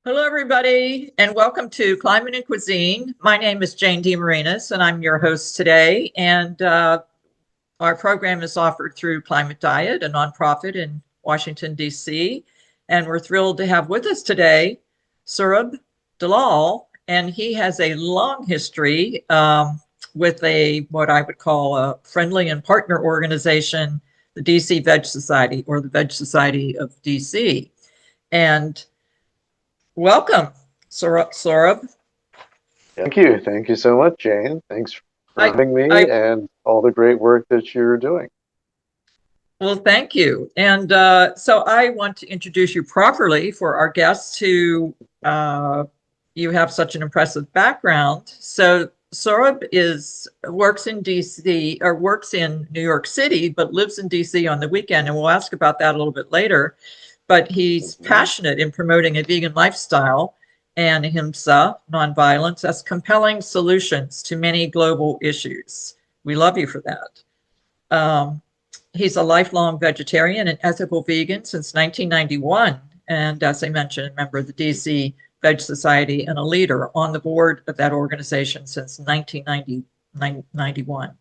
Hello, everybody, and welcome to Climate and Cuisine. My name is Jane DeMarines, and I'm your host today. And our program is offered through Climate Diet, a nonprofit in Washington, D.C. And we're thrilled to have with us today Saurabh Dalal, and he has a long history with what I would call a friendly and partner organization, the DC Veg Society, or the Veg Society of DC. And welcome, Saurabh. Thank you. Thank you so much, Jane. Thanks for I, having me I, and all the great work that you're doing. well, thank you. And so I want to introduce you properly for our guests who you have such an impressive background. So Saurabh works in DC or works in New York City, but lives in DC on the weekend. And we'll ask about that a little bit later. But he's Mhm. passionate in promoting a vegan lifestyle and ahimsa, nonviolence, as compelling solutions to many global issues. We love you for that. Um, he's a lifelong vegetarian and ethical vegan since 1991. And as I mentioned, a member of the DC Veg Society and a leader on the board of that organization since 1991.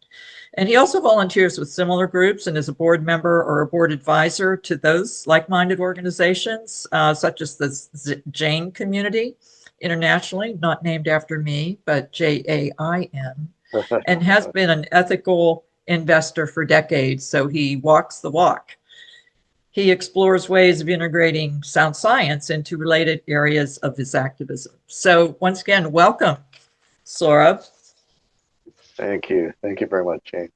And he also volunteers with similar groups and is a board member or a board advisor to those like-minded organizations, such as the Jane community internationally, not named after me, but JAIN, and has been an ethical investor for decades. So he walks the walk. He explores ways of integrating sound science into related areas of his activism. So once again, welcome, Saurabh. Thank you. Thank you very much, Jane.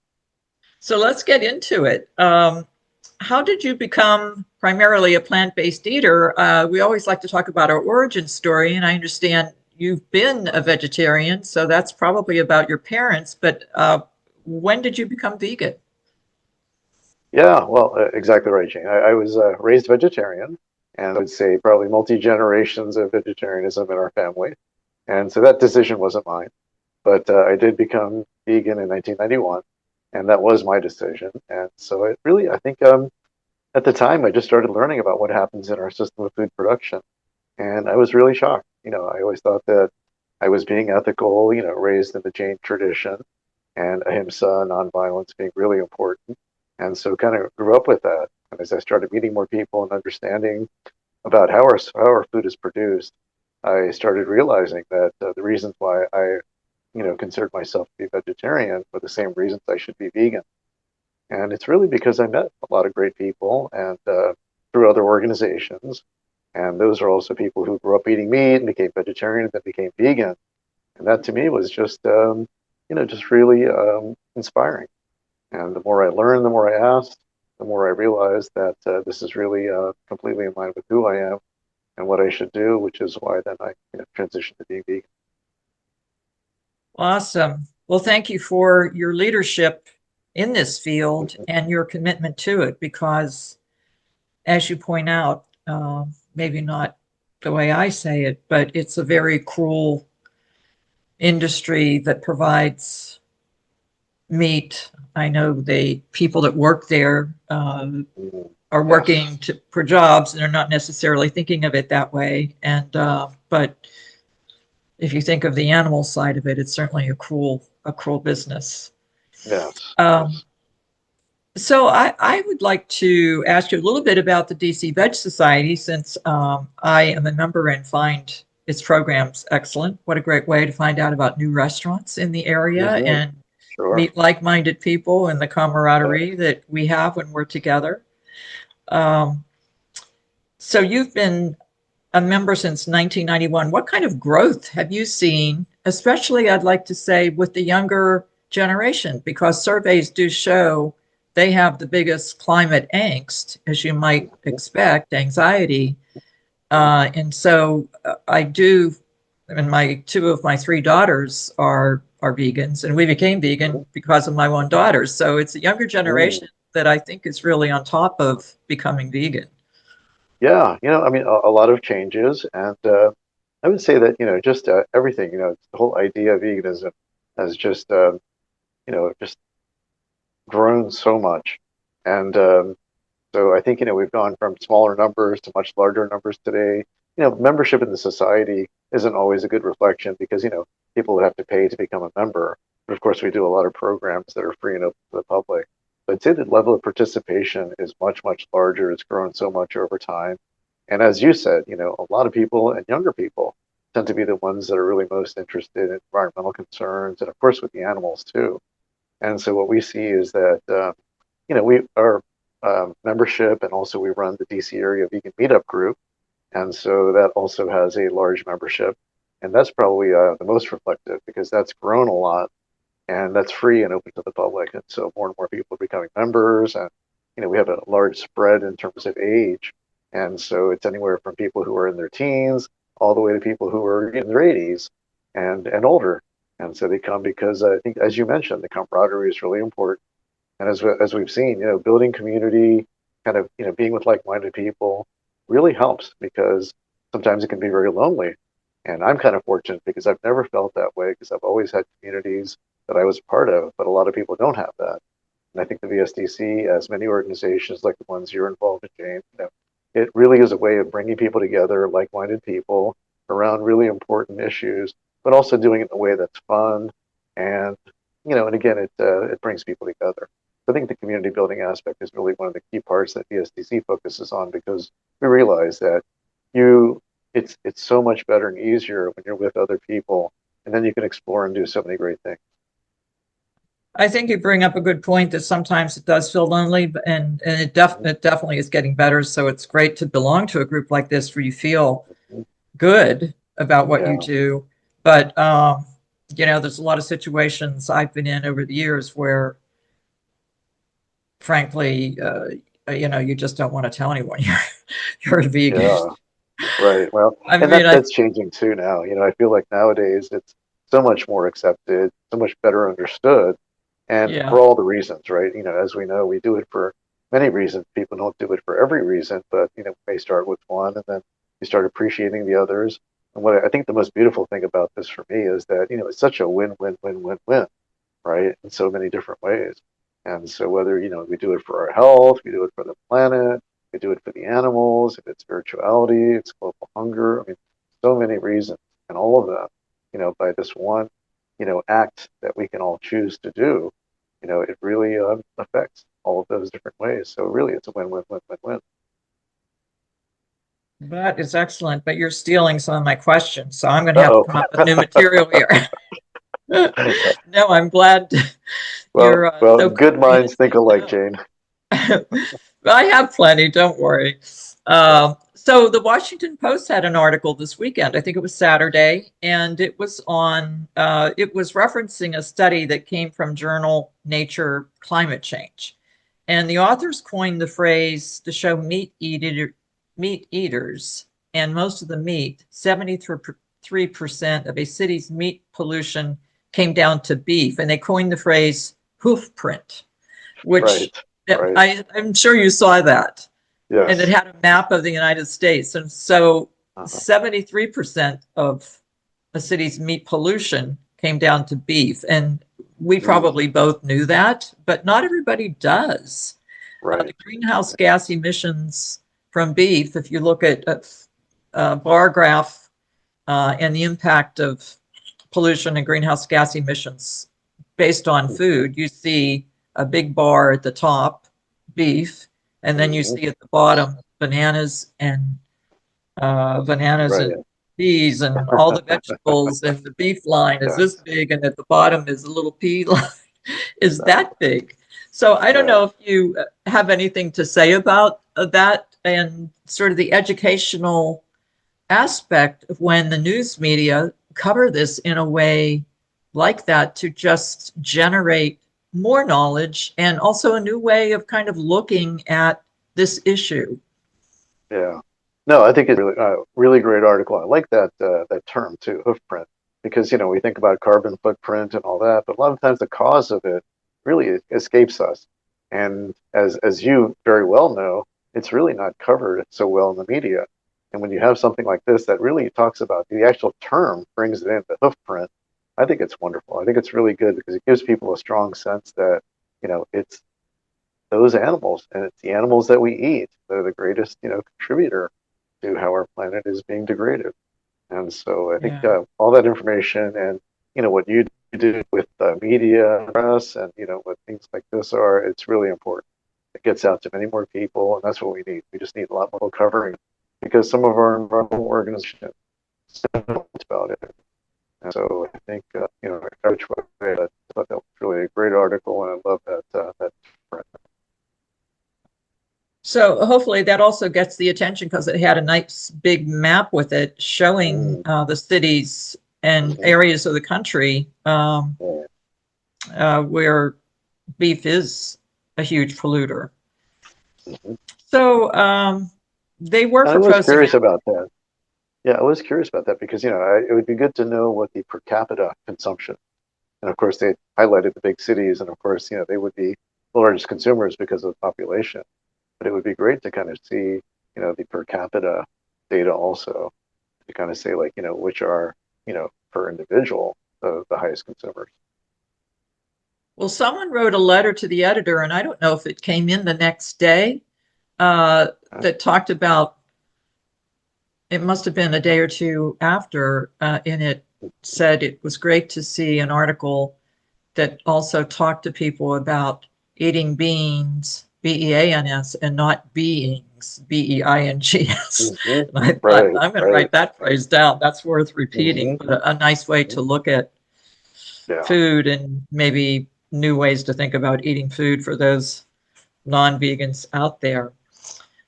So let's get into it. How did you become primarily a plant-based eater? We always like to talk about our origin story, and I understand you've been a vegetarian, so that's probably about your parents, but when did you become vegan? Yeah, well, exactly right, Jane. I was raised vegetarian, and I would say probably multi-generations of vegetarianism in our family. And so that decision wasn't mine. But I did become vegan in 1991, and that was my decision. And so it really, I think at the time, I just started learning about what happens in our system of food production. And I was really shocked. I always thought that I was being ethical, raised in the Jain tradition and ahimsa, nonviolence being really important. And so kind of grew up with that. And as I started meeting more people and understanding about how our food is produced, I started realizing that the reasons why I, considered myself to be vegetarian were the same reasons I should be vegan. And it's really because I met a lot of great people and through other organizations. And those are also people who grew up eating meat and became vegetarian and then became vegan. And that to me was just really inspiring. And the more I learned, the more I asked, the more I realized that this is really completely in line with who I am and what I should do, which is why then I transitioned to being vegan. Awesome. Well, thank you for your leadership in this field and your commitment to it, because as you point out, maybe not the way I say it, but it's a very cruel industry that provides meat. I know the people that work there Mhm. are Yes. working for jobs and are not necessarily thinking of it that way. And but if you think of the animal side of it, it's certainly a cruel business. Yes. Um, Yes. so I would like to ask you a little bit about the DC Veg Society, since I am a member and find its programs excellent. What a great way to find out about new restaurants in the area Hmm. and Sure. meet like-minded people and the camaraderie that we have when we're together. Um, so you've been a member since 1991. What kind of growth have you seen, especially I'd like to say with the younger generation, because surveys do show they have the biggest climate angst, as you might Mhm. expect, anxiety. And so I do, and my two of my three daughters are vegans, and we became vegan Mhm. because of my one daughter. So it's a younger Mhm. generation that I think is really on top of becoming vegan. Yeah, I mean, a lot of changes, and I would say that just everything, the whole idea of veganism has just grown so much, and so I think we've gone from smaller numbers to much larger numbers today. membership in the society isn't always a good reflection because, people would have to pay to become a member. But of course, we do a lot of programs that are free and open to the public. But I'd say the level of participation is much, much larger. It's grown so much over time. And as you said, a lot of people and younger people tend to be the ones that are really most interested in environmental concerns and, of course, with the animals too. And so what we see is that, we our membership, and also we run the DC area vegan meetup group. And so that also has a large membership. And that's probably the most reflective because that's grown a lot and that's free and open to the public. And so more and more people are becoming members. And, we have a large spread in terms of age. And so it's anywhere from people who are in their teens all the way to people who are in their 80s and older. And so they come because I think, as you mentioned, the camaraderie is really important. And as we've seen, building community, kind of, being with like-minded people really helps because sometimes it can be very lonely. And I'm kind of fortunate because I've never felt that way because I've always had communities that I was a part of, but a lot of people don't have that. And I think the VSDC, as many organizations like the ones you're involved in, Jane, it really is a way of bringing people together, like-minded people, around really important issues, but also doing it in a way that's fun and and again, it brings people together. I think the community building aspect is really one of the key parts that VSDC focuses on because we realize that it's so much better and easier when you're with other people, and then you can explore and do so many great things. I think you bring up a good point that sometimes it does feel lonely, and it definitely is getting better. So it's great to belong to a group like this where you feel good about what you Yeah, do. But there's a lot of situations I've been in over the years where, frankly, you just don't want to tell anyone you're a vegan. yeah, right. Well, I and mean, that's changing too now. I feel like nowadays it's so much more accepted, so much better understood, and yeah. for all the reasons, right? As we know, we do it for many reasons. People don't do it for every reason, but we may start with one, and then you start appreciating the others. And what I think the most beautiful thing about this for me is that it's such a win-win-win-win-win, right? In so many different ways. And so whether we do it for our health, we do it for the planet, we do it for the animals, if it's spirituality, it's global hunger. I mean, so many reasons, and all of them, by this one, act that we can all choose to do, it really affects all of those different ways. So really, it's a win-win-win-win-win. That is excellent, but you're stealing some of my questions, so I'm going to have to Uh-oh. come up with new material here. No, I'm glad Well, you're well, so good minds think comprehensive. alike, No. Jane. I have plenty, don't worry. So the Washington Post had an article this weekend, I think it was Saturday, and it was referencing a study that came from journal Nature Climate Change. And the authors coined the phrase to show meat eaters and most of the meat, 73% of a city's meat pollution came down to beef. And they coined the phrase hoof print, which Right, right. I'm sure you saw that. And it Yes. had a map of the United States. And so Uh-huh. 73% of a city's meat pollution came down to beef. And we Mm, probably both knew that, but not everybody does. The right. greenhouse gas emissions from beef, if you look at a bar graph and the impact of pollution and greenhouse gas emissions based on food, you see a big bar at the top, beef, and then you Mm-hmm. see at the bottom bananas Right. and peas and all the vegetables, and the beef line is this Yes. big, and at the bottom is a little pea line is that Exactly. big. So I don't Yeah. know if you have anything to say about that and sort of the educational aspect of when the news media cover this in a way like that to just generate more knowledge and also a new way of kind of looking at this issue. Yeah. No, I think it's really, really great article. I like that term too, hoof print, because we think about carbon footprint and all that, but a lot of times the cause of it really escapes us. And as you very well know, it's really not covered so well in the media. And when you have something like this that really talks about the actual term, brings it in, the hoof print, I think it's wonderful. I think it's really good because it gives people a strong sense that it's those animals, and it's the animals that we eat that are the greatest contributor to how our planet is being degraded. And so I think Yeah. all that information and, what you do with media, press, and, what things like this are, it's really important. It gets out to many more people, and that's what we need. We just need a lot more covering because some of our environmental organizations don't about it. And so I think, which way, I thought that was really a great article, and I love that. So hopefully that also gets the attention because it had a nice big map with it showing Mm, the cities and mhm, areas of the country yeah, where beef is a huge polluter. mhm. So they were I was proposing curious about that. Yeah, I was curious about that because, it would be good to know what the per capita consumption. And of course, they highlighted the big cities, and of course, they would be the largest consumers because of the population. But it would be great to kind of see, the per capita data also to kind of say like, which are, per individual, the highest consumers. well, someone wrote a letter to the editor, and I don't know if it came in the next day, Uh, that talked about, it must have been a day or two after, and it said it was great to see an article that also talked to people about eating beans, beans, and not beings, beings. mhm. And I thought, Right, I'm going to right. write that phrase down. That's worth repeating, Hmm. but a nice way to Hmm. look at Yeah. food and maybe new ways to think about eating food for those non-vegans out there.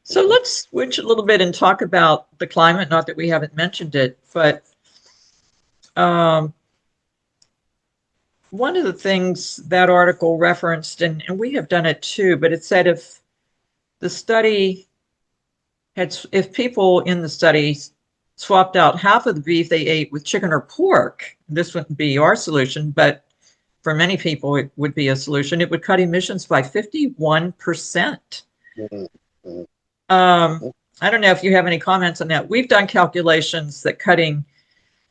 So Hmm. let's switch a little bit and talk about the climate. Not that we haven't mentioned it, but um, one of the things that article referenced, and we have done it too, but it said if the study if people in the study swapped out half of the beef they ate with chicken or pork, this wouldn't be our solution, but for many people it would be a solution. It would cut emissions by 51%. Hmm. Hmm. Um, I don't know if you have any comments on that. We've done calculations that cutting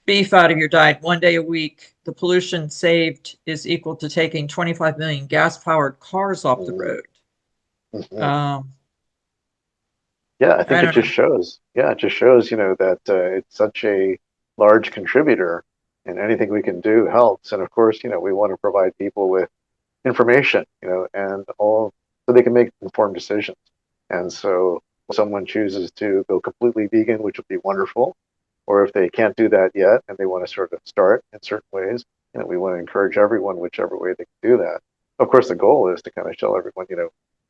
beef out of your diet 1 day a week, the pollution saved is equal to taking 25 million gas-powered cars off the Hmm. road. Hmm. Um, Yeah, I I think it don't just know. shows. Yeah, it just shows, that it's such a large contributor, and anything we can do helps. And of course, we want to provide people with information, and all so they can make informed decisions. And so if someone chooses to go completely vegan, which would be wonderful, or if they can't do that yet and they want to sort of start in certain ways, we want to encourage everyone, whichever way they can do that. Of course, the goal is to kind of show everyone,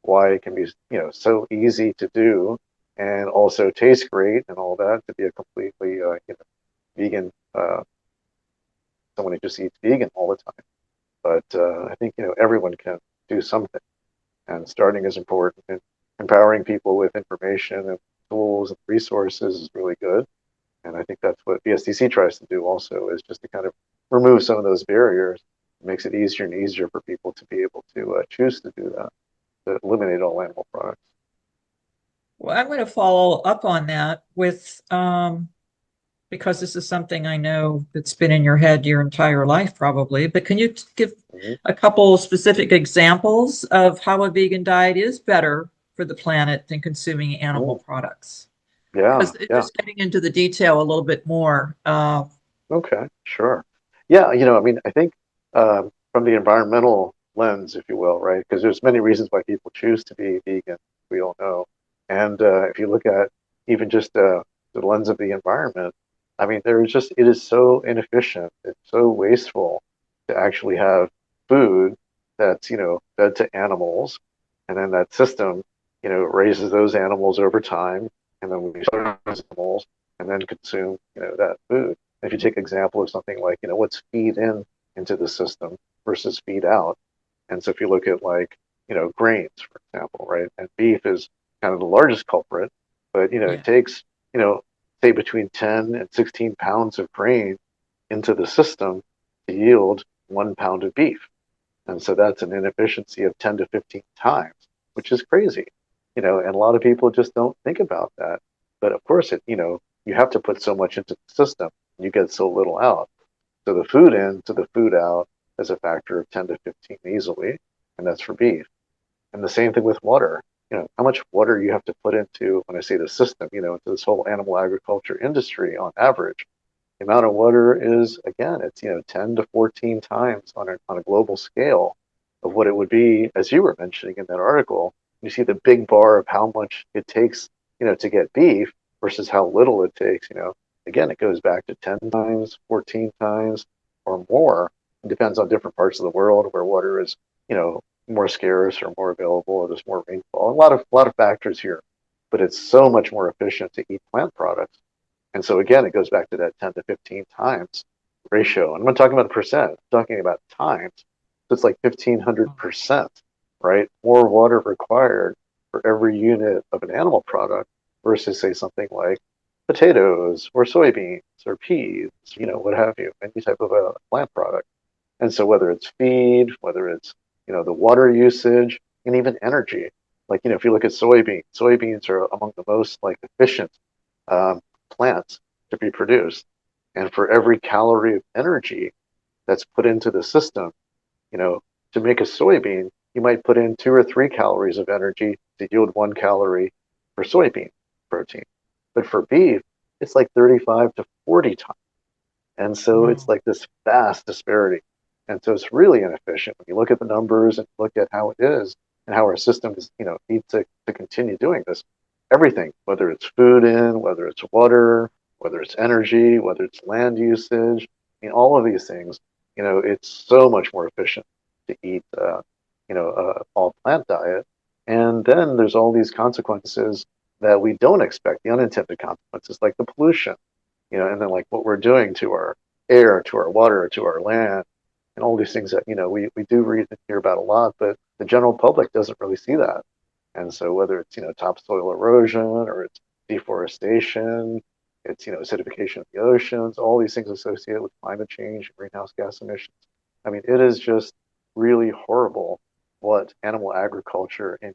why it can be, so easy to do and also taste great and all that to be a completely, vegan, someone who just eats vegan all the time. But I think everyone can do something, and starting is important. And empowering people with information and tools and resources is really good. And I think that's what BSDC tries to do also, is just to kind of remove some of those barriers. It makes it easier and easier for people to be able to choose to do that, to eliminate all animal products. Well, I'm going to follow up on that with, because this is something I know that's been in your head your entire life, probably. But can you give Hmm. a couple specific examples of how a vegan diet is better for the planet than consuming animal Hmm. products? Yeah, Because yeah. just getting into the detail a little bit more. Okay, sure. Yeah, I mean, I think from the environmental lens, if you will, right? Because there's many reasons why people choose to be vegan, we all know. And if you look at even just the lens of the environment, I mean, it is so inefficient, it's so wasteful to actually have food that's, fed to animals, and then that system, raises those animals over time, and then we start those animals and then consume, that food. If you take example of something like, what's feed in into the system versus feed out. And so if you look at like, grains, for example, right? And beef is kind of the largest culprit, but it Yeah. takes, say between 10 and 16 pounds of grain into the system to yield 1 pound of beef. And so that's an inefficiency of 10 to 15 times, which is crazy, and a lot of people just don't think about that. But of course, you have to put so much into the system, you get so little out. So the food in to the food out is a factor of 10 to 15 easily, and that's for beef. And the same thing with water. how much water you have to put into, when I say the system, into this whole animal agriculture industry on average. The amount of water is, again, it's 10 to 14 times on a global scale of what it would be, as you were mentioning in that article. You see the big bar of how much it takes, to get beef versus how little it takes. Again, it goes back to 10 times, 14 times, or more. It depends on different parts of the world where water is, more scarce or more available, or there's more rainfall. A lot of factors here, but it's so much more efficient to eat plant products. And so again, it goes back to that 10 to 15 times ratio. And I'm not talking about percent, I'm talking about times. So it's like 1,500%, right? More water required for every unit of an animal product versus, say, something like potatoes or soybeans or peas, what have you, any type of a plant product. And so whether it's feed, whether it's, the water usage, and even energy, like, if you look at soybeans are among the most like efficient plants to be produced. And for every calorie of energy that's put into the system, to make a soybean, you might put in 2 or 3 calories of energy to yield 1 calorie for soybean protein. But for beef, it's like 35 to 40 times. And so it's like this vast disparity. And so it's really inefficient when you look at the numbers and look at how it is and how our systems, need to continue doing this. Everything, whether it's food whether it's water, whether it's energy, whether it's land usage, all of these things, it's so much more efficient to eat, all plant diet. And then there's all these consequences that we don't expect, the unintended consequences, like the pollution, and then like what we're doing to our air, to our water, to our land, and all these things that, we do read and hear about a lot, but the general public doesn't really see that. And so whether it's, topsoil erosion or it's deforestation, it's, acidification of the oceans, all these things associated with climate change, greenhouse gas emissions. I mean, it is just really horrible what animal agriculture in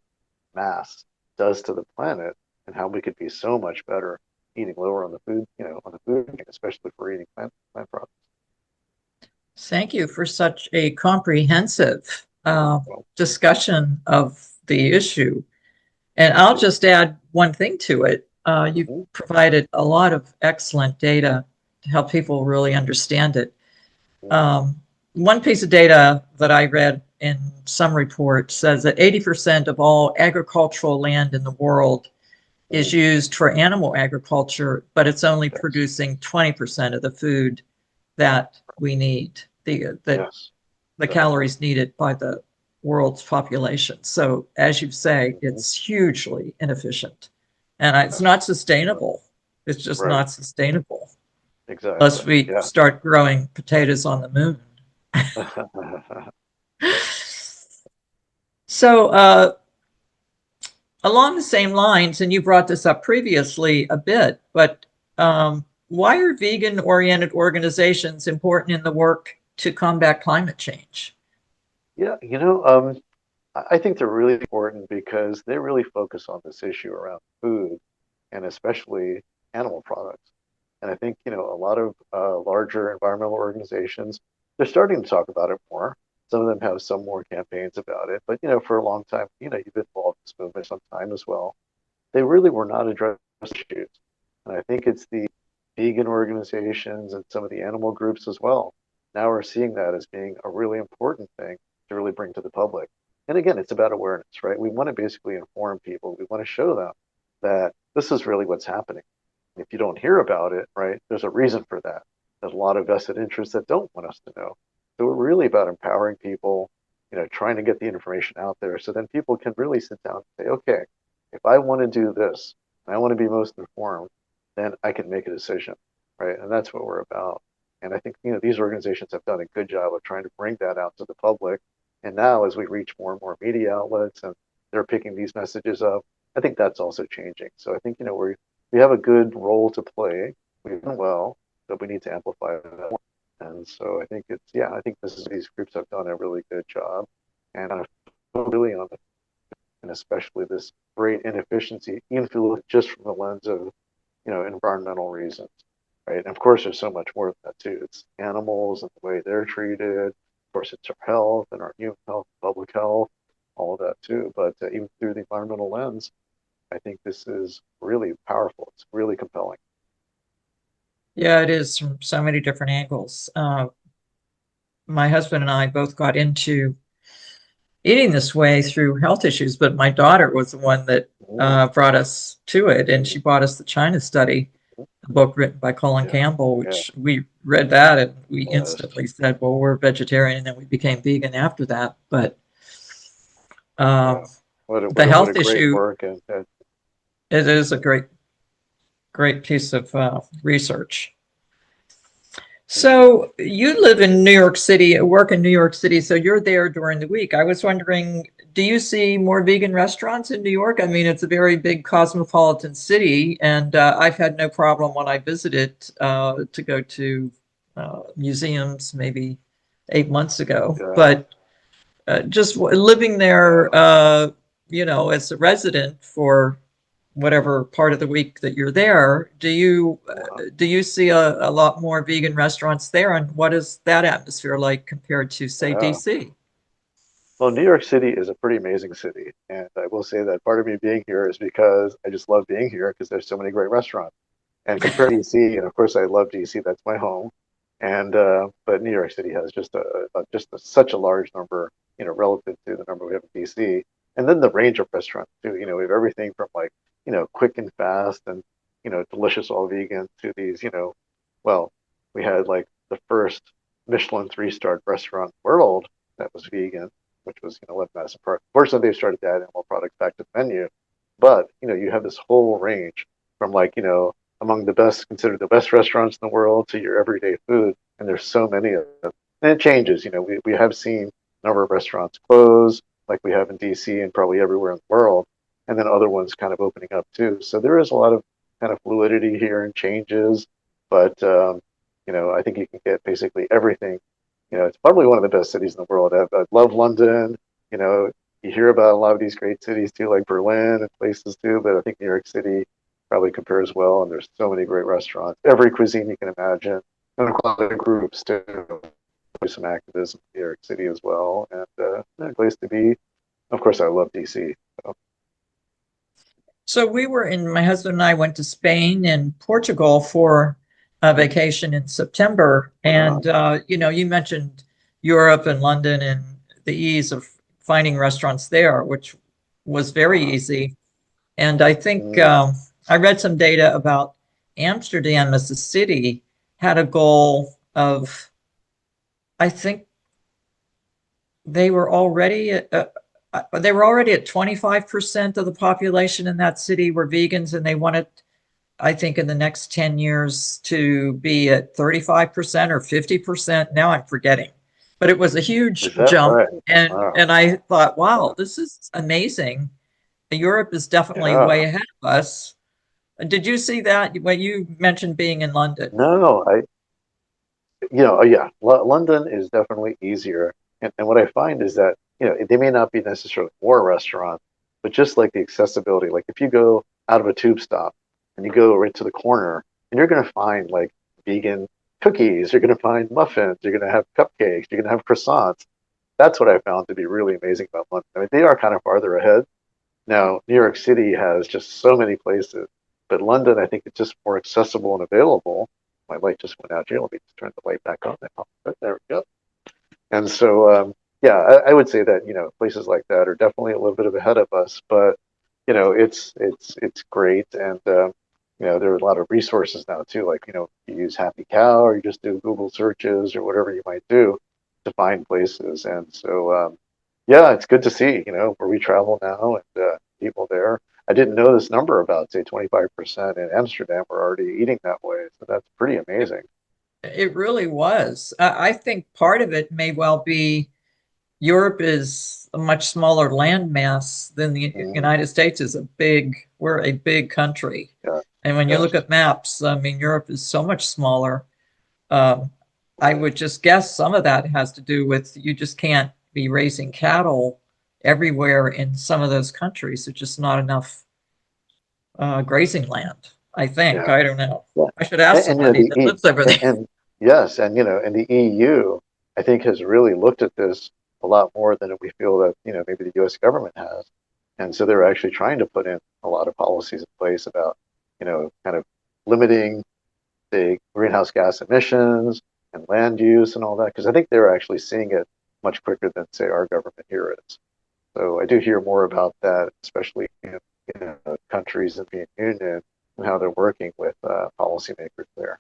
mass does to the planet, and how we could be so much better eating lower on the food, on the food, especially for eating plant products. Thank you for such a comprehensive discussion of the issue. And I'll just add one thing to it. You've provided a lot of excellent data to help people really understand it. One piece of data that I read in some report says that 80% of all agricultural land in the world is used for animal agriculture, but it's only producing 20% of the food that we need, the calories needed by the world's population. So as you say, it's hugely inefficient, and it's not sustainable. It's just not sustainable. Exactly. Unless we start growing potatoes on the moon. So along the same lines, and you brought this up previously a bit, but why are vegan-oriented organizations important in the work to combat climate change? Yeah, I think they're really important because they really focus on this issue around food, and especially animal products. And I think, a lot of larger environmental organizations, they're starting to talk about it more. Some of them have some more campaigns about it, but, for a long time, you've been involved in this movement some time as well. They really were not addressing issues. And I think it's the vegan organizations and some of the animal groups as well now are seeing that as being a really important thing to really bring to the public. And again, it's about awareness, right? We want to basically inform people. We want to show them that this is really what's happening. If you don't hear about it, right, there's a reason for that. There's a lot of vested interests that don't want us to know. So we're really about empowering people, trying to get the information out there so then people can really sit down and say, okay, if I want to do this, and I want to be most informed, then I can make a decision, right? And that's what we're about. And I think, these organizations have done a good job of trying to bring that out to the public. And now as we reach more and more media outlets and they're picking these messages up, I think that's also changing. So I think, we have a good role to play. We've done well, but we need to amplify that more. And so I think these groups have done a really good job. And I'm really on it, and especially this great inefficiency, even if you look just from the lens of, environmental reasons, right? And of course, there's so much more than that too. It's animals and the way they're treated. Of course, it's our health and our human health, public health, all of that too. But even through the environmental lens, I think this is really powerful. It's really compelling. Yeah, it is from so many different angles. My husband and I both got into eating this way through health issues, but my daughter was the one that Mm, brought us to it, and she bought us the China Study, a book written by Colin yeah, Campbell, yeah, which we read that and we yes, instantly said, well, we're vegetarian, and then we became vegan after that. But yeah. um, the What a health great issue, work, and it is a great piece of research. mhm. So you live in New York City, work in New York City, so you're there during the week. I was wondering, do you see more vegan restaurants in New York? I mean, it's a very big cosmopolitan city, and I've had no problem when I visited to go to museums maybe 8 months ago. Yeah, But just living there, yeah. as a resident for whatever part of the week that you're there, Uh, do you see a lot more vegan restaurants there? And what is that atmosphere like compared to, say, yeah. DC? Well, New York City is a pretty amazing city, and I will say that part of me being here is because I just love being here because there's so many great restaurants. And compared to DC, and of course I love DC, that's my home. And but New York City has such a large number, relative to the number we have in DC. And then the range of restaurants too. We have everything from like, quick and fast and, delicious all vegan to these, well, we had like the first Michelin three-star restaurant in the world that was vegan, which was, Left Madison Park. Fortunately, they started to add animal products back to the menu. But, you have this whole range from like, among the best, considered the best restaurants in the world to your everyday food. And there's so many of them. And it changes. We have seen a number of restaurants close, like we have in DC and probably everywhere in the world, and then other ones kind of opening up too. So there is a lot of kind of fluidity here and changes. But, I think you can get basically everything. It's probably one of the best cities in the world. I love London. You know, you hear about a lot of these great cities too, like Berlin and places too, but I think New York City probably compares well. And there's so many great restaurants, every cuisine you can imagine, and a lot of groups too. There's some activism in New York City as well, and a place to be. Of course, I love DC. So, So my husband and I went to Spain and Portugal for a vacation in September. And, you mentioned Europe and London and the ease of finding restaurants there, which was very uh, easy. And I think mm, I read some data about Amsterdam as a city had a goal of, I think they were already at, they were already at 25% of the population in that city were vegans, and they wanted, I think, in the next 10 years to be at 35% or 50%. Now I'm forgetting, but it was a is huge that jump. right? Wow. And I thought, Yeah. wow, this is amazing. Europe is definitely Yeah. way ahead of us. Did you see that when you mentioned being in London? No, yeah, London is definitely easier. And what I find is that, they may not be necessarily more restaurants, but just like the accessibility, like if you go out of a tube stop and you go right to the corner, and you're going to find like vegan cookies, you're going to find muffins, you're going to have cupcakes, you're going to have croissants. That's what I found to be really amazing about London. I mean, they are kind of farther ahead. Now, New York City has just so many places, but London, I think it's just more accessible and available. My light just went out here. Let me just turn the light back on now. There we go. And so, yeah, I would say that places like that are definitely a little bit of ahead of us. But it's great, and there are a lot of resources now too. Like you use Happy Cow, or you just do Google searches, or whatever you might do to find places. And so, yeah, it's good to see where we travel now and people there. I didn't know this number about say 25% in Amsterdam were already eating that way. So that's pretty amazing. It really was. I think part of it may well be Europe is a much smaller landmass than the Mm, United States is we're a big country. yeah. And when you Yes. look at maps, I mean, Europe is so much smaller. Um, I Right. would just guess some of that has to do with you just can't be raising cattle everywhere in some of those countries. There's just not enough grazing land, I think. Yeah. I don't know. Yeah. I should ask And somebody that lives over there. and yes, and and the EU, I think has really looked at this. a lot more than we feel that, maybe the US government has. And so they're actually trying to put in a lot of policies in place about, kind of limiting the greenhouse gas emissions and land use and all that, because I think they're actually seeing it much quicker than, say, our government here is. So I do hear more about that, especially in countries in the Union and how they're working with policymakers there.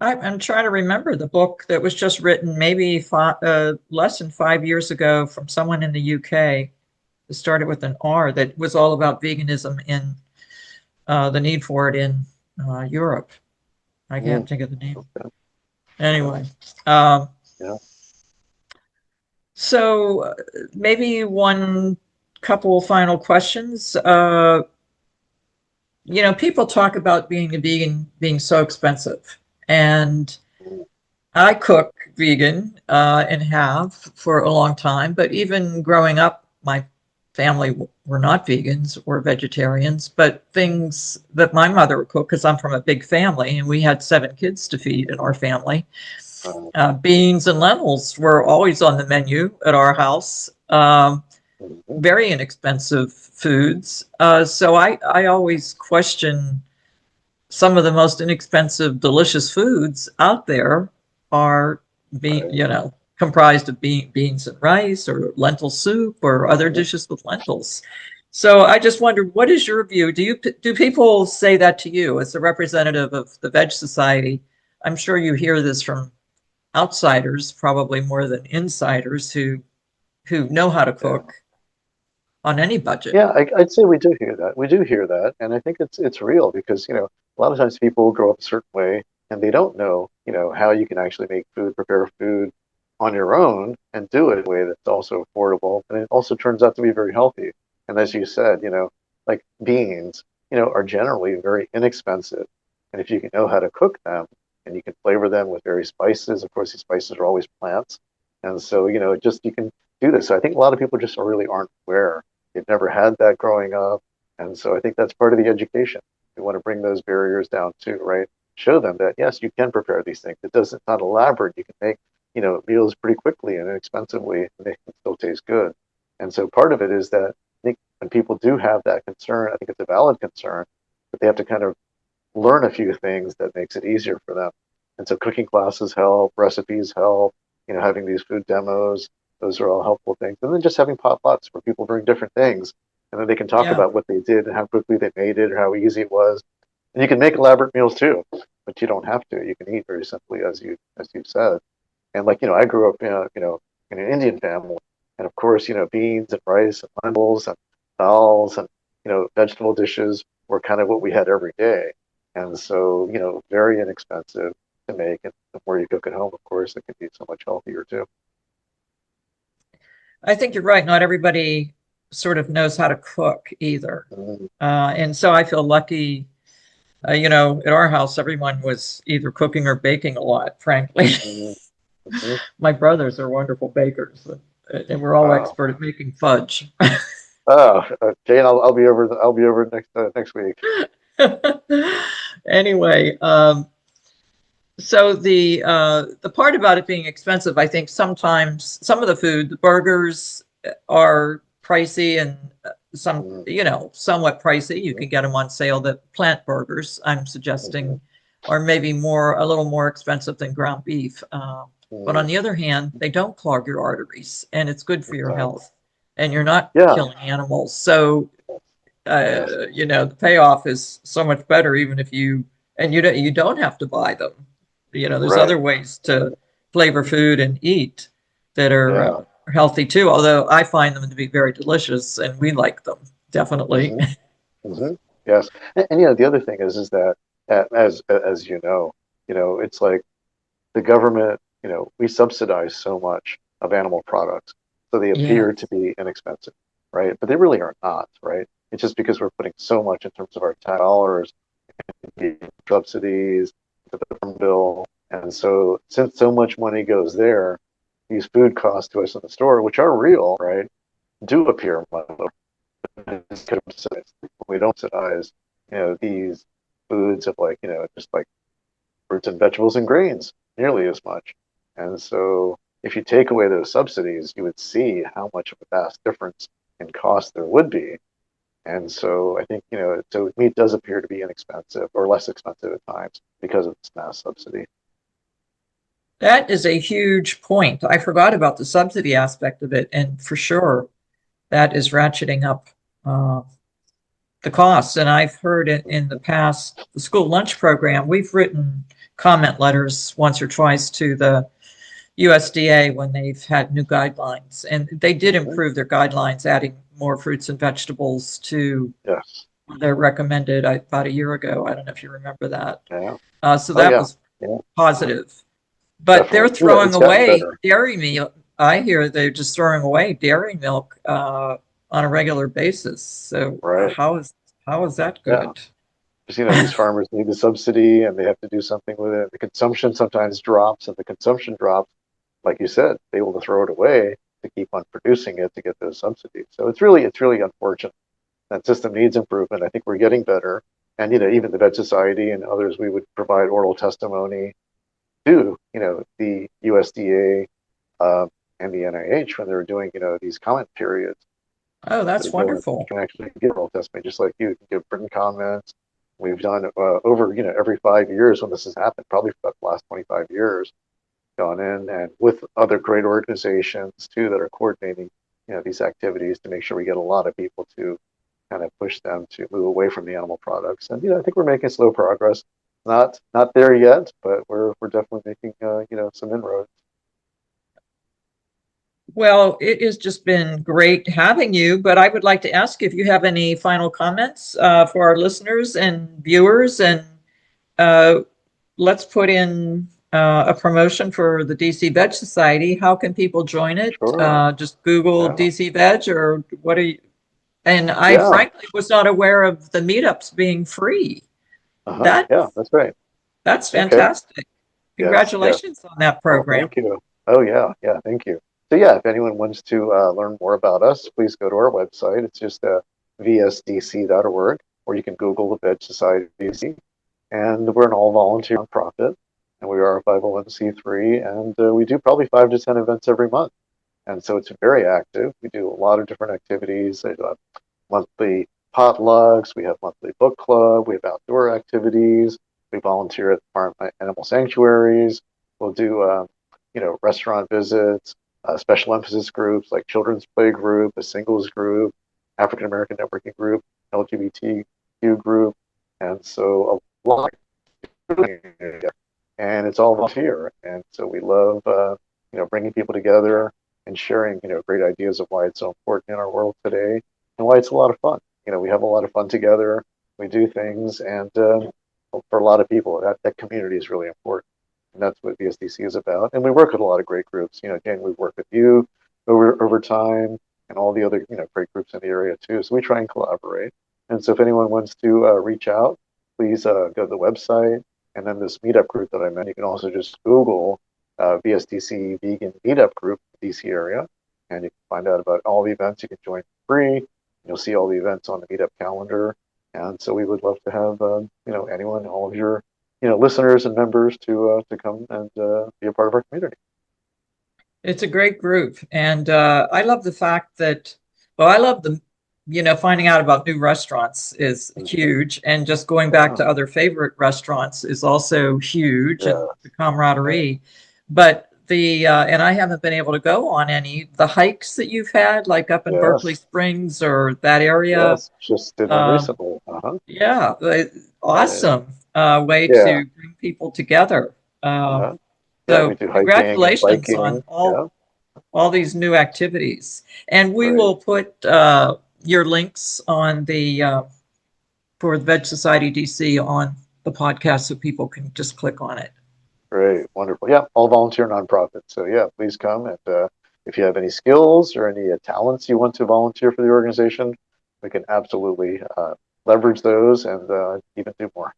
I'm trying to remember the book that was just written maybe less than 5 years ago from someone in the UK. It started with an R, that was all about veganism in the need for it in Europe. I can't think of the name. Okay. Anyway, um, Yeah. so maybe one couple final questions. People talk about being a vegan being so expensive, and Mm. I cook vegan and have for a long time, but even growing up, my family were not vegans or vegetarians, but things that my mother would cook, because I'm from a big family and we had 7 kids to feed in our family. Uh, Beans and lentils were always on the menu at our house. mhm. Very inexpensive foods. So I always question some of the most inexpensive, delicious foods out there are Right. comprised of beans and rice or lentil soup or other Mhm. dishes with lentils. So I just wondered, what is your view? Do people say that to you as a representative of the Veg Society? I'm sure you hear this from outsiders, probably more than insiders who know how to Yeah. cook on any budget. Yeah, I'd say we do hear that. We do hear that, and I think it's real because a lot of times people grow up a certain way and they don't know how you can actually make food, prepare food on your own, and do it in a way that's also affordable, and it also turns out to be very healthy. And as you said, like beans, are generally very inexpensive, and if you can know how to cook them and you can flavor them with various spices, of course these spices are always plants, and so just you can do this. So I think a lot of people just really aren't aware. They've never had that growing up. And so I think that's part of the education. We want to bring those barriers down too, right? Show them that, yes, you can prepare these things. It's not elaborate. You can make, meals pretty quickly and inexpensively, and they can still taste good. And so part of it is that I think when people do have that concern, I think it's a valid concern, but they have to kind of learn a few things that makes it easier for them. And so cooking classes help, recipes help, having these food demos, those are all helpful things. And then just having potlucks where people bring different things and then they can talk Yeah. about what they did and how quickly they made it or how easy it was. And you can make elaborate meals too, but you don't have to. You can eat very simply as you said. And like, I grew up in an Indian family. And of course, beans and rice and lentils and dals and, vegetable dishes were kind of what we had every day. And so, very inexpensive to make. And the more you cook at home, of course, it can be so much healthier too. I think you're right. Not everybody sort of knows how to cook either. Mm-hmm. And so I feel lucky. At our house, everyone was either cooking or baking a lot, frankly. Mm-hmm. My brothers are wonderful bakers, and we're all Wow. expert at making fudge. Oh, Jane, I'll be over. I'll be over next week. Anyway, so the part about it being expensive, I think sometimes some of the food, the burgers are pricey and some, Mm-hmm. somewhat pricey. You can get them on sale. The plant burgers, I'm Mm-hmm. suggesting, are maybe a little more expensive than ground beef. But on the other hand, they don't clog your arteries, and it's good for your Exactly. health, and you're not Yeah. killing animals. So Yes. the payoff is so much better, even if you don't have to buy them. There's Right. other ways to flavor food and eat that are Yeah. healthy too, although I find them to be very delicious and we like them, definitely. Hmm. Hmm. Yes. And the other thing is that as it's like the government. We subsidize so much of animal products, so they Yeah. appear to be inexpensive, right? But they really are not, right? It's just because we're putting so much in terms of our tax dollars, the subsidies, the farm bill, and so since so much money goes there, these food costs to us in the store, which are real, right, do appear much lower. We don't subsidize, these foods of just like fruits and vegetables and grains nearly as much. And so if you take away those subsidies, you would see how much of a vast difference in cost there would be. And so I think, so meat does appear to be inexpensive or less expensive at times because of this mass subsidy. That is a huge point. I forgot about the subsidy aspect of it, and for sure, that is ratcheting up the costs. And I've heard it in the past, the school lunch program, we've written comment letters once or twice to the USDA when they've had new guidelines, and they did improve their guidelines, adding more fruits and vegetables to Yes. their recommended about a year ago. I don't know if you remember that. Yeah. So that was positive. But they're throwing away dairy milk. I hear they're just throwing away dairy milk on a regular basis. So how is that good? Because these farmers need the subsidy and they have to do something with it. The consumption sometimes drops, and the consumption drops, like you said, they will throw it away to keep on producing it to get those subsidies. So it's really unfortunate. That system needs improvement. I think we're getting better. And even the Veg Society and others, we would provide oral testimony to the USDA and the NIH when they're doing these comment periods. Oh, that's wonderful. You can actually give oral testimony just like you can give written comments. We've done over every 5 years when this has happened, probably for the last 25 years, gone in and with other great organizations too that are coordinating these activities to make sure we get a lot of people to kind of push them to move away from the animal products. And I think we're making slow progress. Not there yet, but we're definitely making some inroads. Well, it has just been great having you, but I would like to ask if you have any final comments for our listeners and viewers, and let's put in a promotion for the DC Veg Society. How can people join it? Sure. Just Google DC Veg, or what are you? And I frankly was not aware of the meetups being free. That's right. That's fantastic. Okay. Congratulations on that program. Oh, thank you. Oh, yeah. Thank you. So if anyone wants to learn more about us, please go to our website. It's just vsdc.org, or you can Google the Veg Society DC. And we're an all-volunteer nonprofit, and we are a 501c3, and we do probably 5 to 10 events every month. And so it's very active. We do a lot of different activities. There's monthly potlucks. We have monthly book club. We have outdoor activities. We volunteer at farm animal sanctuaries. We'll do, restaurant visits, special emphasis groups like children's play group, a singles group, African American networking group, LGBTQ group, and so a lot. And it's all volunteer, and so we love, bringing people together and sharing, great ideas of why it's so important in our world today and why it's a lot of fun. We have a lot of fun together. We do things, and for a lot of people, that community is really important. And that's what VSDC is about. And we work with a lot of great groups. Jane, we've worked with you over time, and all the other great groups in the area too. So we try and collaborate. And so if anyone wants to reach out, please go to the website. And then this meetup group that I mentioned, you can also just Google VSDC Vegan Meetup Group, DC area, and you can find out about all the events. You can join for free. You'll see all the events on the meetup calendar. And so we would love to have anyone, all of your listeners and members to come and be a part of our community. It's a great group, and I love the fact that, I love the finding out about new restaurants is huge, and just going back to other favorite restaurants is also huge, and the camaraderie. But and I haven't been able to go on any the hikes that you've had, like up in Berkeley Springs or that area. Yes, just did one recently. Yeah, awesome way to bring people together. So congratulations on all these new activities, and we will put your links on the for the Veg Society DC on the podcast so people can just click on it. Great, wonderful. Yeah, all volunteer nonprofits. So please come, and if you have any skills or any talents you want to volunteer for the organization, we can absolutely leverage those and even do more.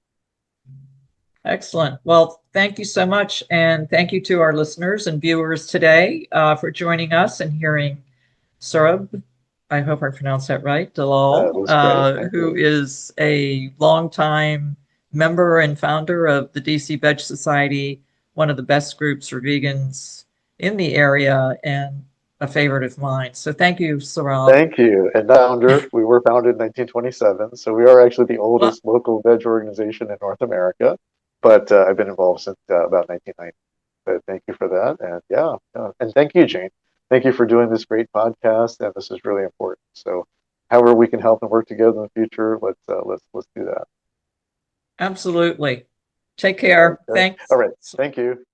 Excellent. Well, thank you so much. And thank you to our listeners and viewers today for joining us and hearing Saurabh, I hope I pronounced that right, Dalal, who is a longtime member and founder of the DC Veg Society, one of the best groups for vegans in the area and a favorite of mine. So thank you, Saurabh. Thank you. And founder, we were founded in 1927, so we are actually the Well, oldest local veg organization in North America. But I've been involved since about 1990. But thank you for that, and and thank you, Jane. Thank you for doing this great podcast, and this is really important. So, however we can help and work together in the future, let's do that. absolutely. Take care. Okay. Thanks. All right. Thank you.